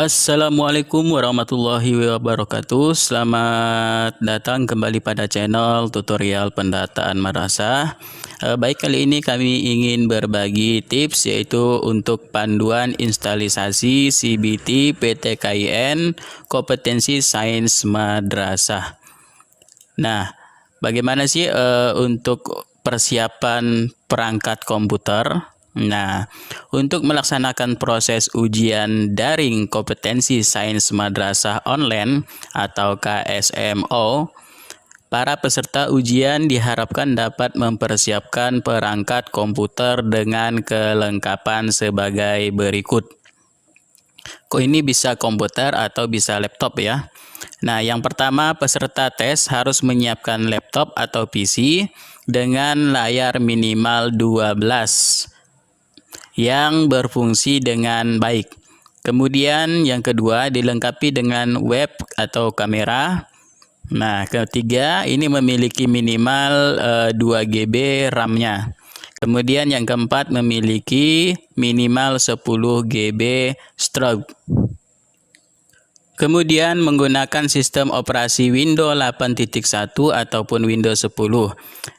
Assalamualaikum warahmatullahi wabarakatuh. Selamat datang kembali pada channel tutorial pendataan madrasah. Baik, kali ini kami ingin berbagi tips yaitu untuk panduan instalisasi CBT PTKIN kompetensi sains madrasah. Nah, bagaimana sih untuk persiapan perangkat komputer? Nah, untuk melaksanakan proses ujian daring kompetensi sains madrasah online atau KSMO, para peserta ujian diharapkan dapat mempersiapkan perangkat komputer dengan kelengkapan sebagai berikut. Ini bisa komputer atau bisa laptop ya. Nah, yang pertama, peserta tes harus menyiapkan laptop atau PC dengan layar minimal 12 yang berfungsi dengan baik. Kemudian yang kedua, dilengkapi dengan web atau kamera. Nah, ketiga, ini memiliki minimal 2 GB RAM-nya. Kemudian yang keempat, memiliki minimal 10 GB storage. Kemudian menggunakan sistem operasi Windows 8.1 ataupun Windows 10.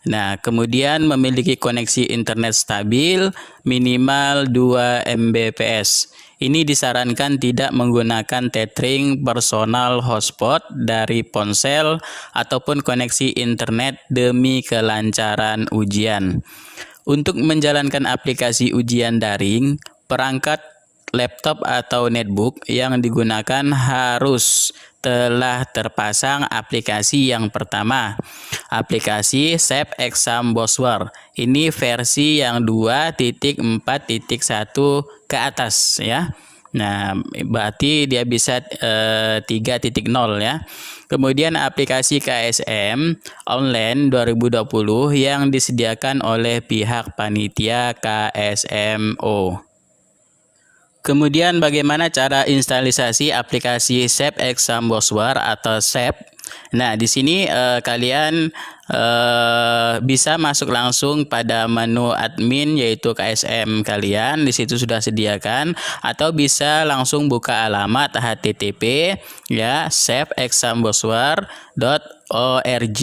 Nah, kemudian memiliki koneksi internet stabil minimal 2 Mbps. Ini disarankan tidak menggunakan tethering personal hotspot dari ponsel ataupun koneksi internet demi kelancaran ujian. Untuk menjalankan aplikasi ujian daring, perangkat laptop atau netbook yang digunakan harus telah terpasang aplikasi yang pertama, aplikasi SAP Exam Browser. Ini versi yang 2.4.1 ke atas ya. Nah, berarti dia bisa 3.0 ya. Kemudian aplikasi KSM online 2020 yang disediakan oleh pihak panitia KSMO. Kemudian bagaimana cara instalisasi aplikasi SAP Exam Browser atau SAP? Nah, di sini kalian bisa masuk langsung pada menu admin yaitu KSM kalian, di situ sudah sediakan, atau bisa langsung buka alamat http ya sapexambrowser.org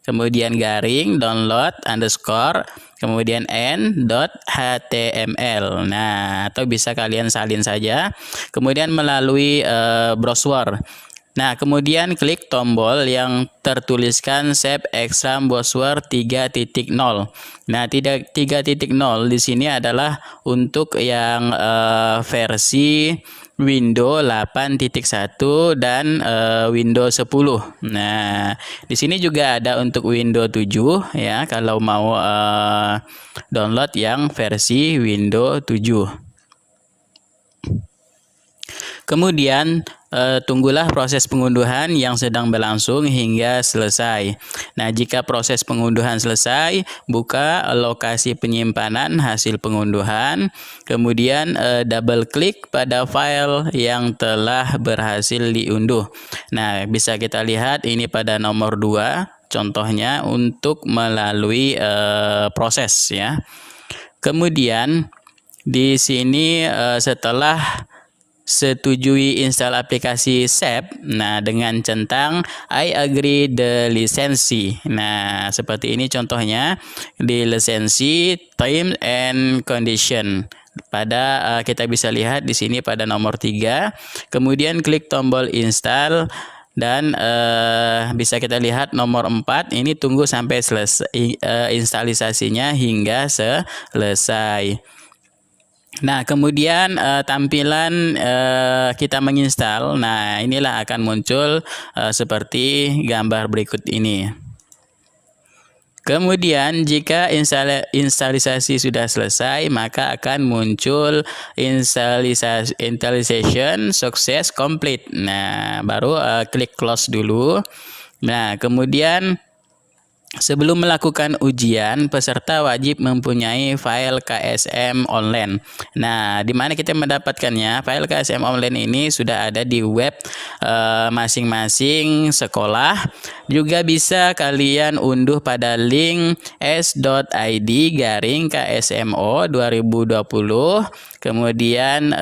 kemudian garing download underscore kemudian n.html. Nah, atau bisa kalian salin saja kemudian melalui browser. Nah, kemudian klik tombol yang tertuliskan SAP Exam Browser 3.0. Nah, 3.0 di sini adalah untuk yang versi Windows 8.1 dan Windows 10. Nah, di sini juga ada untuk Windows 7 ya kalau mau download yang versi Windows 7. Kemudian tunggulah proses pengunduhan yang sedang berlangsung hingga selesai. Nah, jika proses pengunduhan selesai, buka lokasi penyimpanan hasil pengunduhan, kemudian double klik pada file yang telah berhasil diunduh. Nah, bisa kita lihat ini pada nomor 2, contohnya untuk melalui proses ya. Kemudian di sini setelah setujui install aplikasi SAP, nah dengan centang I agree the lisensi. Nah, seperti ini contohnya di lisensi terms and condition. Pada kita bisa lihat di sini pada nomor 3. Kemudian klik tombol install dan bisa kita lihat nomor 4 ini tunggu sampai selesai instalisasinya hingga selesai. Nah, kemudian tampilan kita menginstal. Nah, inilah akan muncul seperti gambar berikut ini. Kemudian jika instalisasi sudah selesai, maka akan muncul installation success complete. Nah, baru klik close dulu. Nah, kemudian sebelum melakukan ujian, peserta wajib mempunyai file KSM online. Nah, di mana kita mendapatkannya? File KSM online ini sudah ada di web masing-masing sekolah. Juga bisa kalian unduh pada link s.id/KSMO 2020. Kemudian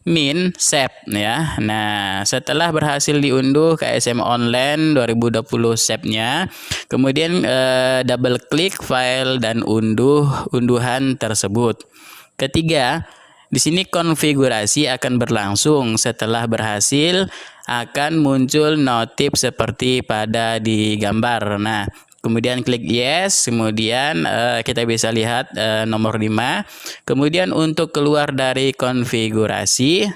min save ya. Nah, setelah berhasil diunduh KSM Online 2020 save-nya, kemudian double klik file dan unduhan tersebut. Ketiga, di sini konfigurasi akan berlangsung. Setelah berhasil akan muncul notif seperti pada di gambar. Nah, kemudian klik yes, kemudian kita bisa lihat nomor 5. Kemudian untuk keluar dari konfigurasi,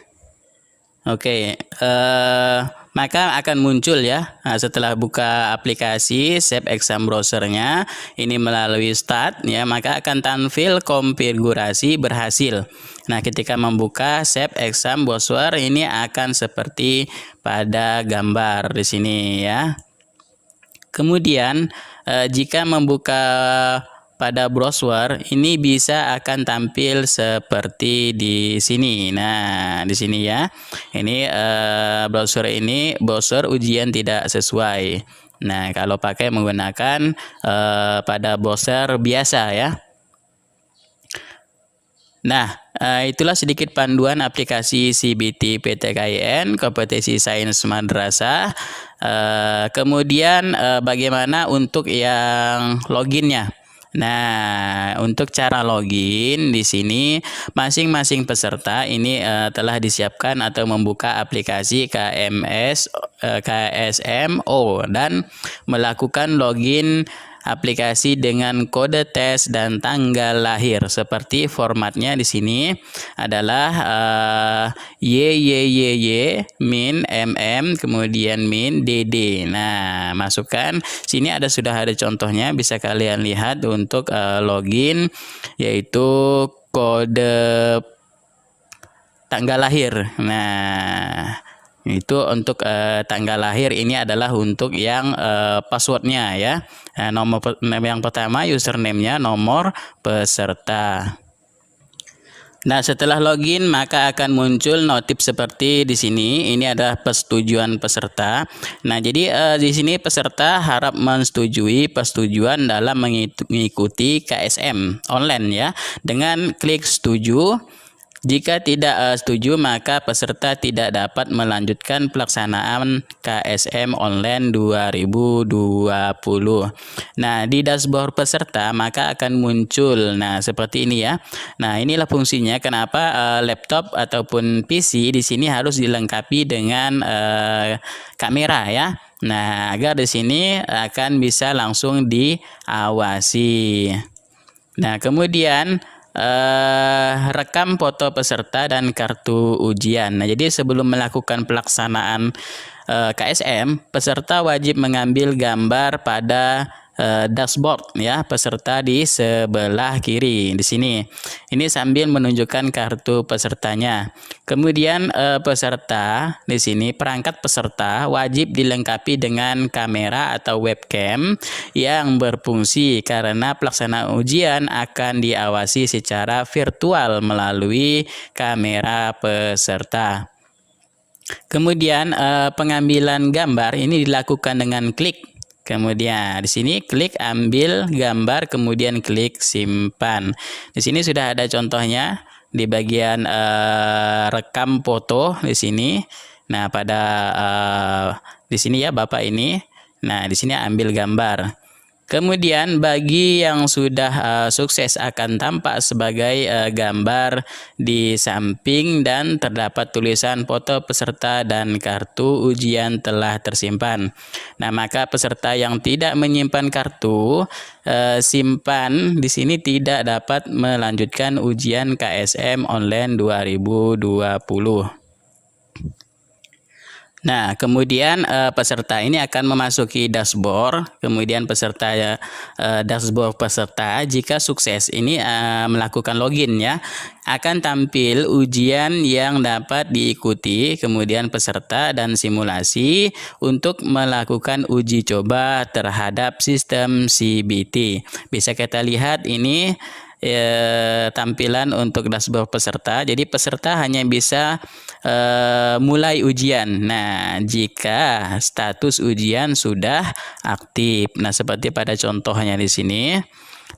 maka akan muncul ya. Nah, setelah buka aplikasi Save Exam Browser-nya, ini melalui start ya, maka akan tampil konfigurasi berhasil. Nah, ketika membuka Save Exam Browser, ini akan seperti pada gambar di sini ya. Kemudian jika membuka pada browser, ini bisa akan tampil seperti di sini. Nah, di sini ya. Ini browser ujian tidak sesuai. Nah, kalau pakai menggunakan pada browser biasa ya. Nah, itulah sedikit panduan aplikasi CBT PTKIN Kompetisi Sains Madrasah. Kemudian bagaimana untuk yang loginnya? Nah, untuk cara login di sini masing-masing peserta ini telah disiapkan atau membuka aplikasi KSMO dan melakukan login aplikasi dengan kode tes dan tanggal lahir. Seperti formatnya di sini adalah YYYY min MM kemudian min DD. Nah, masukkan sini sudah ada contohnya, bisa kalian lihat untuk login, yaitu kode tanggal lahir. Nah, itu untuk tanggal lahir, ini adalah untuk yang passwordnya ya. Nomor yang pertama username-nya, nomor peserta. Nah, setelah login maka akan muncul notif seperti di sini. Ini adalah persetujuan peserta. Nah, jadi di sini peserta harap menyetujui persetujuan dalam mengikuti KSM online ya, dengan klik setuju. Jika tidak setuju, maka peserta tidak dapat melanjutkan pelaksanaan KSM Online 2020. Nah, di dashboard peserta maka akan muncul, nah seperti ini ya. Nah, inilah fungsinya kenapa laptop ataupun PC di sini harus dilengkapi dengan kamera ya. Nah, agar di sini akan bisa langsung diawasi. Nah, kemudian rekam foto peserta dan kartu ujian. Nah, jadi sebelum melakukan pelaksanaan KSM, peserta wajib mengambil gambar pada dashboard ya peserta di sebelah kiri di sini. Ini sambil menunjukkan kartu pesertanya. Kemudian peserta di sini, perangkat peserta wajib dilengkapi dengan kamera atau webcam yang berfungsi karena pelaksanaan ujian akan diawasi secara virtual melalui kamera peserta. Kemudian pengambilan gambar ini dilakukan dengan klik. Kemudian di sini klik ambil gambar, kemudian klik simpan. Di sini sudah ada contohnya di bagian rekam foto di sini. Nah, pada di sini ya Bapak ini. Nah, di sini ambil gambar. Kemudian bagi yang sudah sukses akan tampak sebagai gambar di samping dan terdapat tulisan foto peserta dan kartu ujian telah tersimpan. Nah, maka peserta yang tidak menyimpan kartu simpan di sini tidak dapat melanjutkan ujian KSM Online 2020. Nah, kemudian peserta ini akan memasuki dashboard, kemudian dashboard peserta jika sukses ini melakukan login ya, akan tampil ujian yang dapat diikuti, kemudian peserta dan simulasi untuk melakukan uji coba terhadap sistem CBT. Bisa kita lihat ini tampilan untuk dashboard peserta. Jadi peserta hanya bisa mulai ujian. Nah, jika status ujian sudah aktif. Nah, seperti pada contohnya di sini.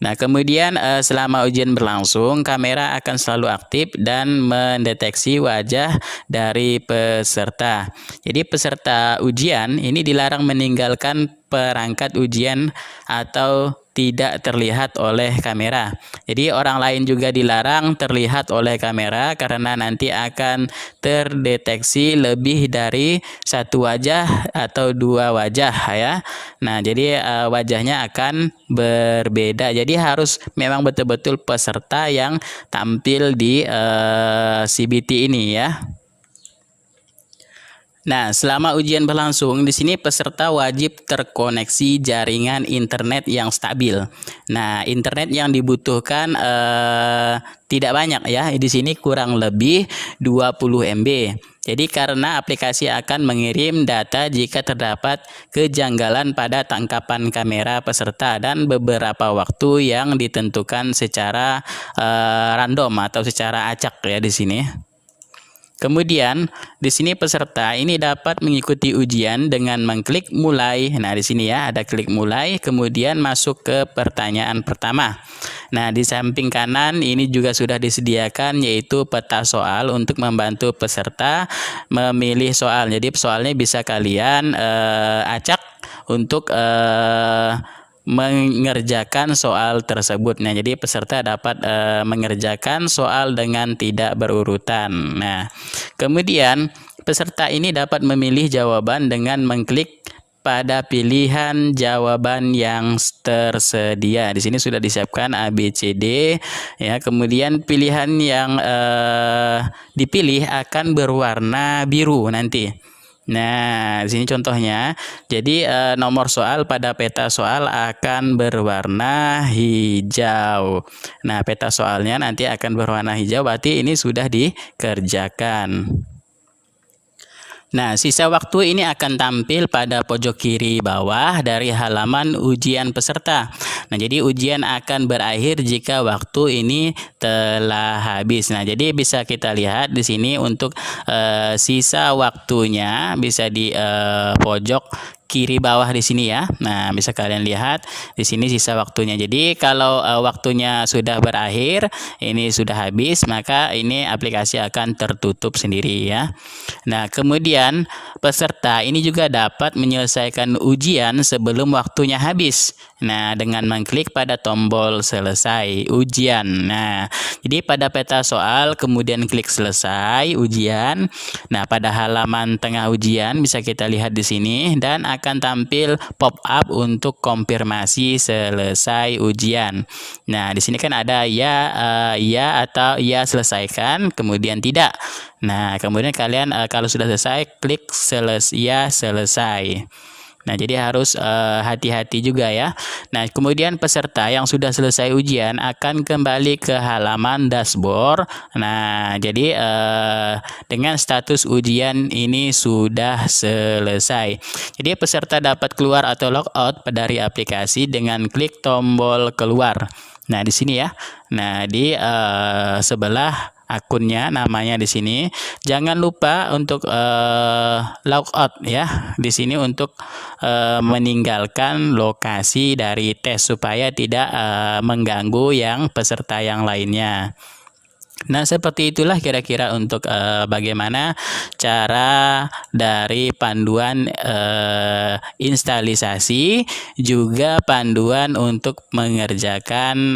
Nah, kemudian selama ujian berlangsung, kamera akan selalu aktif dan mendeteksi wajah dari peserta. Jadi peserta ujian ini dilarang meninggalkan perangkat ujian atau tidak terlihat oleh kamera. Jadi orang lain juga dilarang terlihat oleh kamera karena nanti akan terdeteksi lebih dari satu wajah atau dua wajah ya. Nah, jadi wajahnya akan berbeda. Jadi harus memang betul-betul peserta yang tampil di CBT ini ya. Nah, selama ujian berlangsung, di sini peserta wajib terkoneksi jaringan internet yang stabil. Nah, internet yang dibutuhkan tidak banyak ya. Di sini kurang lebih 20 MB. Jadi karena aplikasi akan mengirim data jika terdapat kejanggalan pada tangkapan kamera peserta dan beberapa waktu yang ditentukan secara random atau secara acak ya di sini. Kemudian di sini peserta ini dapat mengikuti ujian dengan mengklik mulai. Nah, di sini ya ada klik mulai, kemudian masuk ke pertanyaan pertama. Nah, di samping kanan ini juga sudah disediakan yaitu peta soal untuk membantu peserta memilih soal. Jadi soalnya bisa kalian acak untuk mengerjakan soal tersebut. Nah, jadi peserta dapat mengerjakan soal dengan tidak berurutan. Nah, kemudian peserta ini dapat memilih jawaban dengan mengklik pada pilihan jawaban yang tersedia. Di sini sudah disiapkan A, B, C, D ya. Kemudian pilihan yang dipilih akan berwarna biru nanti. Nah, di sini contohnya. Jadi nomor soal pada peta soal akan berwarna hijau. Nah, peta soalnya nanti akan berwarna hijau, berarti ini sudah dikerjakan. Nah, sisa waktu ini akan tampil pada pojok kiri bawah dari halaman ujian peserta. Nah, jadi ujian akan berakhir jika waktu ini telah habis. Nah, jadi bisa kita lihat di sini untuk sisa waktunya bisa di pojok kiri bawah di sini ya. Nah, bisa kalian lihat di sini sisa waktunya. Jadi kalau waktunya sudah berakhir, ini sudah habis, maka ini aplikasi akan tertutup sendiri ya. Nah, kemudian peserta ini juga dapat menyelesaikan ujian sebelum waktunya habis. Nah, dengan mengklik pada tombol selesai ujian. Nah, jadi pada peta soal kemudian klik selesai ujian. Nah, pada halaman tengah ujian bisa kita lihat di sini dan akan tampil pop up untuk konfirmasi selesai ujian. Nah, di sini kan ada ya atau ya selesaikan, kemudian tidak. Nah, kemudian kalian kalau sudah selesai klik selesai. Nah, jadi harus hati-hati juga ya. Nah, kemudian peserta yang sudah selesai ujian akan kembali ke halaman dashboard. Nah, jadi dengan status ujian ini sudah selesai. Jadi peserta dapat keluar atau logout dari aplikasi dengan klik tombol keluar. Nah, di sini ya. Nah, di sebelah akunnya namanya di sini. Jangan lupa untuk logout ya. Di sini untuk meninggalkan lokasi dari tes supaya tidak mengganggu yang peserta yang lainnya. Nah, seperti itulah kira-kira untuk bagaimana cara dari panduan instalisasi juga panduan untuk mengerjakan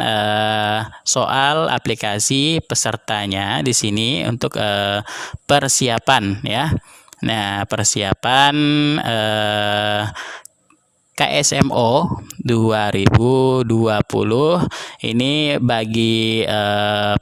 soal aplikasi pesertanya di sini untuk persiapan ya. Nah, persiapan KSMO 2020 ini bagi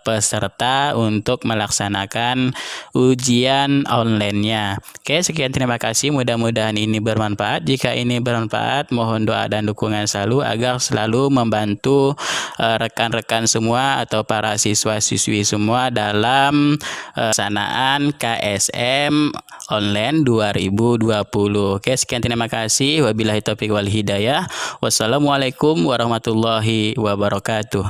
peserta untuk melaksanakan ujian online-nya. Oke, sekian, terima kasih. Mudah-mudahan ini bermanfaat. Jika ini bermanfaat, mohon doa dan dukungan selalu agar selalu membantu rekan-rekan semua atau para siswa-siswi semua dalam pelaksanaan KSM online 2020. Oke, sekian, terima kasih. Wabillahi taufiq wal hidayah. Wassalamualaikum warahmatullahi wabarakatuh.